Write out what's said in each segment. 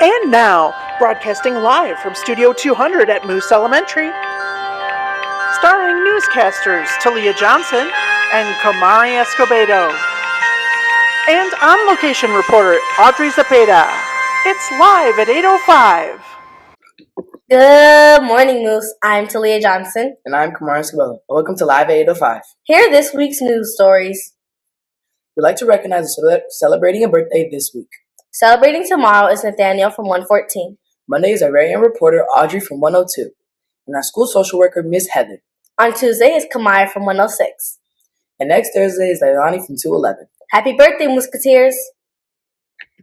And now, broadcasting live from Studio 200 at Moos Elementary, starring newscasters Taliyah Johnson and Kamari Escobedo, and on-location reporter Audrey Zepeda. It's live at 8:05. Good morning, Moos. I'm Taliyah Johnson. And I'm Kamari Escobedo. Welcome to Live at 8:05. Here are this week's news stories. We'd like to recognize celebrating a birthday this week. Celebrating tomorrow is Nathaniel from 114. Monday is our very own reporter Audrey from 102. And our school social worker Miss Heather. On Tuesday is Kamari from 106. And next Thursday is Leilani from 211. Happy birthday, Musketeers!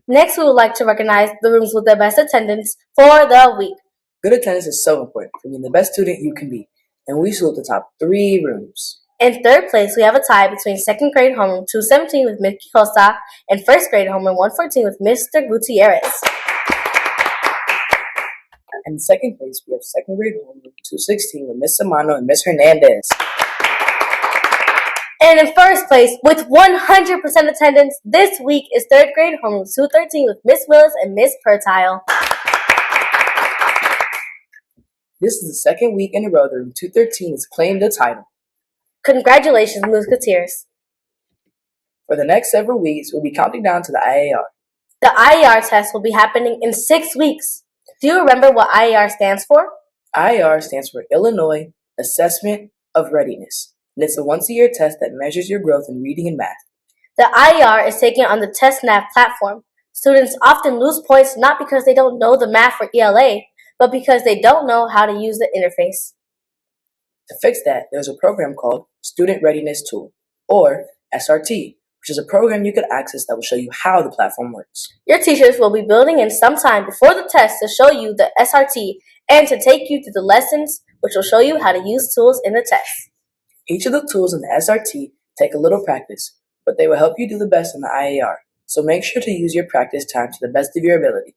Next, we would like to recognize the rooms with the best attendance for the week. Good attendance is so important for being the best student you can be. And we salute the top 3 rooms. In third place, we have a tie between second grade homeroom 217 with Ms. Kikosa and first grade homeroom 114 with Mr. Gutierrez. And in second place, we have second grade homeroom 216 with Miss Samano and Miss Hernandez. And in first place, with 100% attendance, this week is third grade homeroom 213 with Miss Willis and Miss Pertile. This is the second week in a row that room 213 has claimed the title. Congratulations, Musketeers. For the next several weeks, we'll be counting down to the IAR. The IAR test will be happening in 6 weeks. Do you remember what IAR stands for? IAR stands for Illinois Assessment of Readiness, and it's a once-a-year test that measures your growth in reading and math. The IAR is taken on the TestNav platform. Students often lose points not because they don't know the math for ELA, but because they don't know how to use the interface. To fix that, there's a program called Student Readiness Tool, or SRT, which is a program you could access that will show you how the platform works. Your teachers will be building in some time before the test to show you the SRT and to take you through the lessons, which will show you how to use tools in the test. Each of the tools in the SRT take a little practice, but they will help you do the best in the IAR, so make sure to use your practice time to the best of your ability.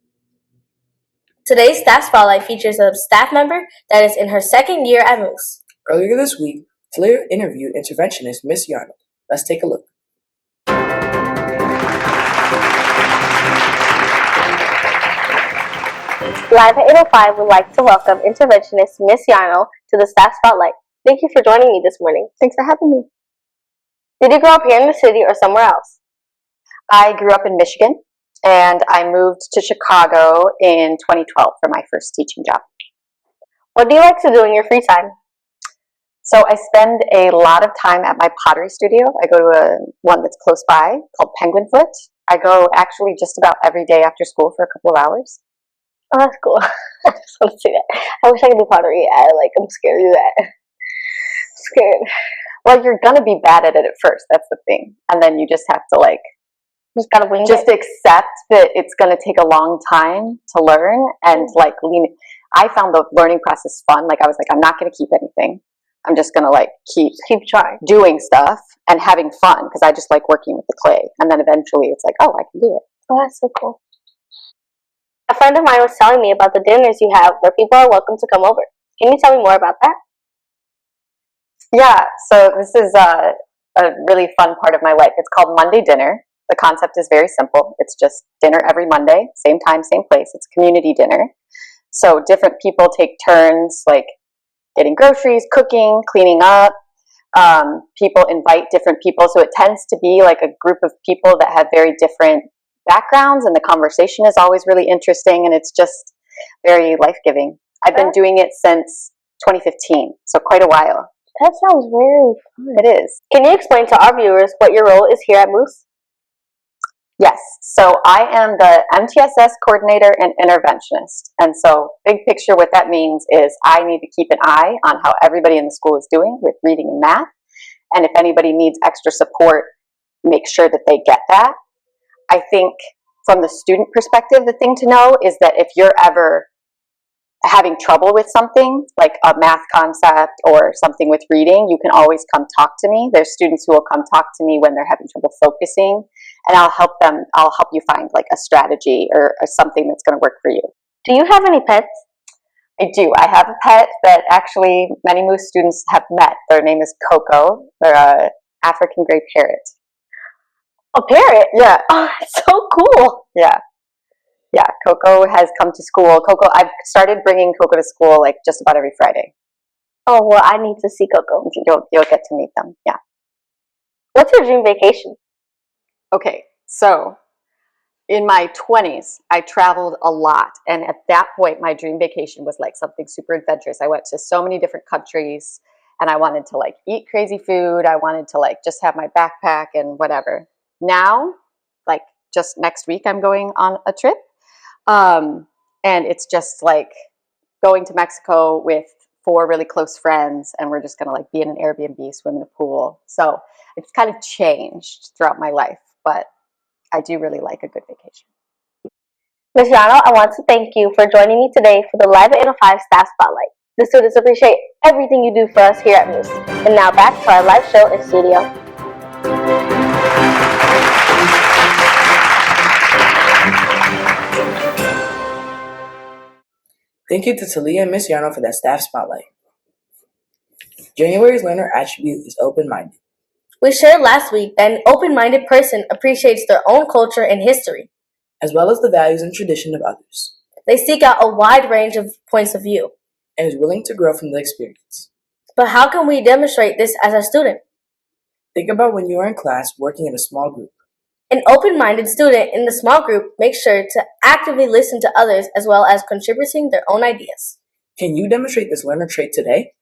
Today's Staff Spotlight features a staff member that is in her second year at Moos. Earlier this week, Taliyah interviewed interventionist Miss Yarnold. Let's take a look. Live at 8:05 would like to welcome interventionist Miss Yarnold to the Staff Spotlight. Thank you for joining me this morning. Thanks for having me. Did you grow up here in the city or somewhere else? I grew up in Michigan, and I moved to Chicago in 2012 for my first teaching job. What do you like to do in your free time? So I spend a lot of time at my pottery studio. I go to one that's close by called Penguin Foot. I go actually just about every day after school for a couple of hours. Oh, that's cool. I just want to see that. I wish I could do pottery. I'm scared to do that. I'm scared. Well, you're going to be bad at it at first. That's the thing. And then you just have to Just gotta wing just it. accept that it's going to take a long time to learn and I found the learning process fun. I was I'm not going to keep anything. I'm just going to keep trying, doing stuff and having fun because I just like working with the clay. And then eventually it's oh, I can do it. Oh, that's so cool. A friend of mine was telling me about the dinners you have where people are welcome to come over. Can you tell me more about that? Yeah, so this is a really fun part of my life. It's called Monday Dinner. The concept is very simple. It's just dinner every Monday, same time, same place. It's community dinner. So different people take turns, getting groceries, cooking, cleaning up. People invite different people. So it tends to be a group of people that have very different backgrounds, and the conversation is always really interesting, and it's just very life-giving. I've been doing it since 2015, so quite a while. That sounds very fun. It is. Can you explain to our viewers what your role is here at Moos? Yes, so I am the MTSS coordinator and interventionist. And so big picture, what that means is I need to keep an eye on how everybody in the school is doing with reading and math. And if anybody needs extra support, make sure that they get that. I think from the student perspective, the thing to know is that if you're ever having trouble with something, like a math concept or something with reading, you can always come talk to me. There's students who will come talk to me when they're having trouble focusing, and I'll help you find a strategy or something that's going to work for you. Do you have any pets? I do. I have a pet that actually many Moos students have met. Their name is Coco. They're an African gray parrot. A parrot? Yeah. Oh, that's so cool. Yeah. Yeah, Coco has come to school. Coco, I've started bringing Coco to school like just about every Friday. Oh, well, I need to see Coco. You'll get to meet them. Yeah. What's your dream vacation? Okay, so in my 20s, I traveled a lot. And at that point, my dream vacation was like something super adventurous. I went to so many different countries and I wanted to like eat crazy food. I wanted to like just have my backpack and whatever. Now, like just next week, I'm going on a trip. And it's just like going to Mexico with 4 really close friends. And we're just going to like be in an Airbnb, swim in a pool. So it's kind of changed throughout my life, but I do really like a good vacation. Ms. Yano, I want to thank you for joining me today for the Live at 805 Staff Spotlight. The students appreciate everything you do for us here at Moos. And now back to our live show in studio. Thank you to Taliyah and Miss Yano for that staff spotlight. January's learner attribute is open-minded. We shared last week that an open-minded person appreciates their own culture and history, as well as the values and tradition of others. They seek out a wide range of points of view, and is willing to grow from the experience. But how can we demonstrate this as a student? Think about when you are in class working in a small group. An open-minded student in the small group makes sure to actively listen to others as well as contributing their own ideas. Can you demonstrate this learner trait today?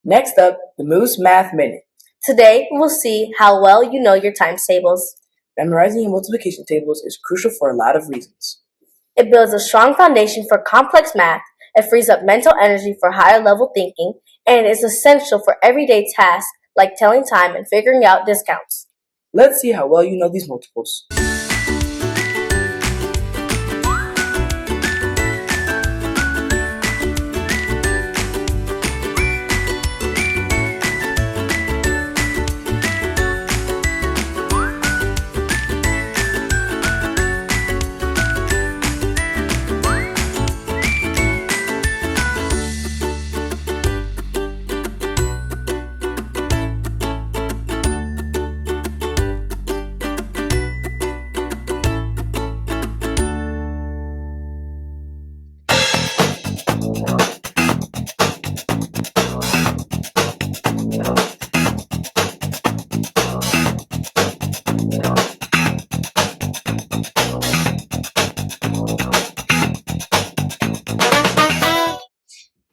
Next up, the Moos Math Minute. Today, we'll see how well you know your times tables. Memorizing your multiplication tables is crucial for a lot of reasons. It builds a strong foundation for complex math, it frees up mental energy for higher level thinking, and is essential for everyday tasks like telling time and figuring out discounts. Let's see how well you know these multiples.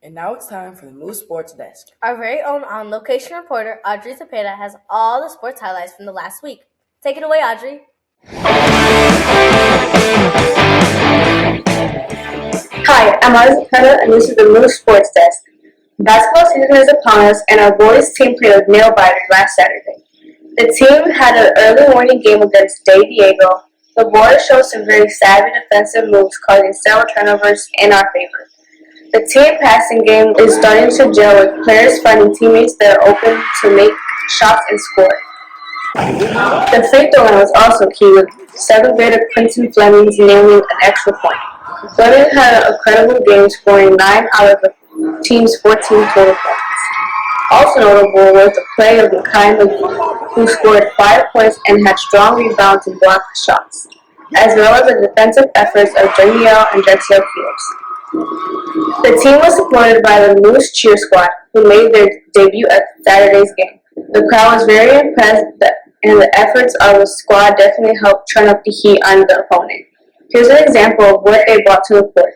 And now it's time for the Moos Sports Desk. Our very own on-location reporter, Audrey Zepeda, has all the sports highlights from the last week. Take it away, Audrey. Hi, I'm Audrey Zepeda, and this is the Moos Sports Desk. Basketball season is upon us, and our boys team played with nail-biters last Saturday. The team had an early morning game against De Diego. The boys showed some very savvy defensive moves, causing several turnovers in our favor. The team passing game is starting to gel with players finding teammates that are open to make shots and score. The free throw line was also key, with 7th grader Quinton Flemings nailing an extra point. Fleming had an incredible game, scoring 9 out of the team's 14 total points. Also notable was the play of Makai McGee, who scored 5 points and had strong rebounds and blocked shots, as well as the defensive efforts of Danielle and Drexel Fields. The team was supported by the Moos Cheer Squad, who made their debut at Saturday's game. The crowd was very impressed, and the efforts of the squad definitely helped turn up the heat on the opponent. Here's an example of what they brought to the court.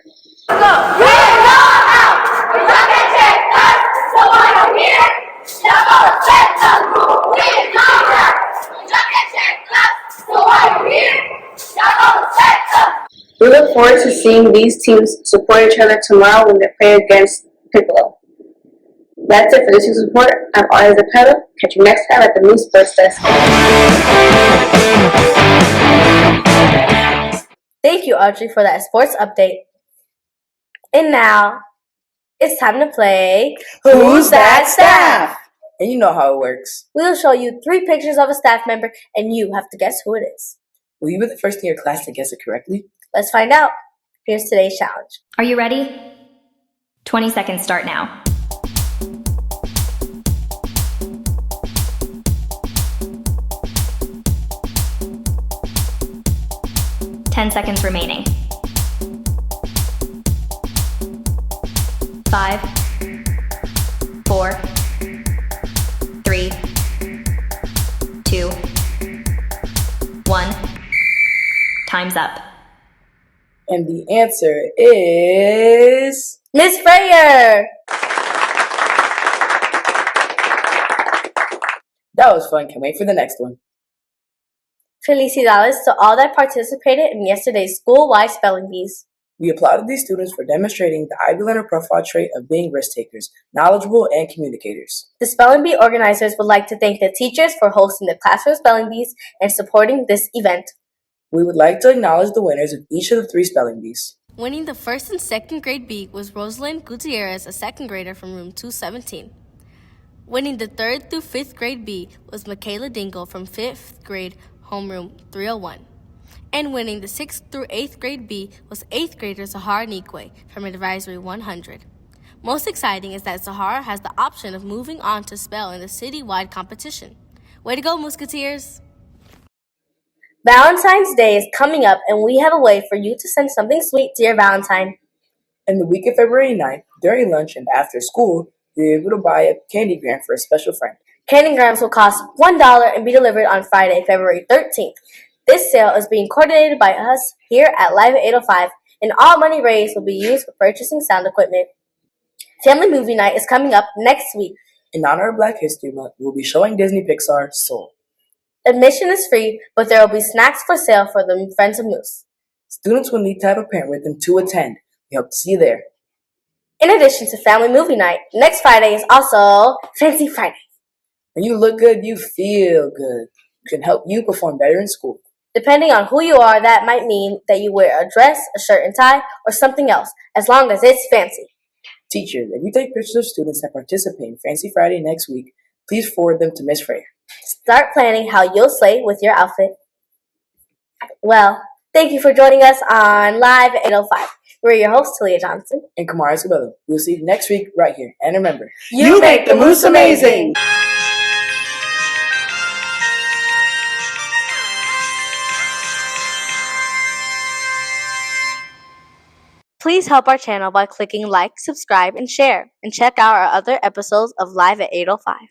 We look forward to seeing these teams support each other tomorrow when they play against Piccolo. That's it for this week's report. I'm Audrey Zepeda. Catch you next time at the Moos Sports Desk. Thank you, Audrey, for that sports update. And now, it's time to play Who's That Staff? And you know how it works. We'll show you 3 pictures of a staff member, and you have to guess who it is. Will you be the first in your class to guess it correctly? Let's find out. Here's today's challenge. Are you ready? 20 seconds start now. 10 seconds remaining. 5, 4, 3, 2, 1. Time's up. And the answer is Miss Freyer! that was fun. Can't wait for the next one. Felicidades to all that participated in yesterday's school-wide spelling bees. We applauded these students for demonstrating the Ivy Learner profile trait of being risk takers, knowledgeable, and communicators. The spelling bee organizers would like to thank the teachers for hosting the classroom spelling bees and supporting this event. We would like to acknowledge the winners of each of the 3 spelling bees. Winning the first and second grade bee was Rosalind Gutierrez, a second grader from room 217. Winning the third through fifth grade bee was Michaela Dingle from 5th grade homeroom 301. And winning the 6th through 8th grade bee was 8th grader Zahara Nikwe from advisory 100. Most exciting is that Zahara has the option of moving on to spell in the citywide competition. Way to go, Musketeers! Valentine's Day is coming up, and we have a way for you to send something sweet to your Valentine. In the week of February 9th, during lunch and after school, you're able to buy a candygram for a special friend. Candygrams will cost $1 and be delivered on Friday, February 13th. This sale is being coordinated by us here at Live at 805, and all money raised will be used for purchasing sound equipment. Family Movie Night is coming up next week. In honor of Black History Month, we'll be showing Disney Pixar Soul. Admission is free, but there will be snacks for sale for the Friends of Moos. Students will need to have a parent with them to attend. We hope to see you there. In addition to Family Movie Night, next Friday is also Fancy Friday. When you look good, you feel good. It can help you perform better in school. Depending on who you are, that might mean that you wear a dress, a shirt and tie, or something else, as long as it's fancy. Teachers, if you take pictures of students that participate in Fancy Friday next week, please forward them to Miss Freyer. Start planning how you'll slay with your outfit. Well, thank you for joining us on Live at 805. We're your hosts, Taliyah Johnson And Kamari Isabella. We'll see you next week right here. And remember, You make the Moos amazing! Please help our channel by clicking like, subscribe, and share. And check out our other episodes of Live at 805.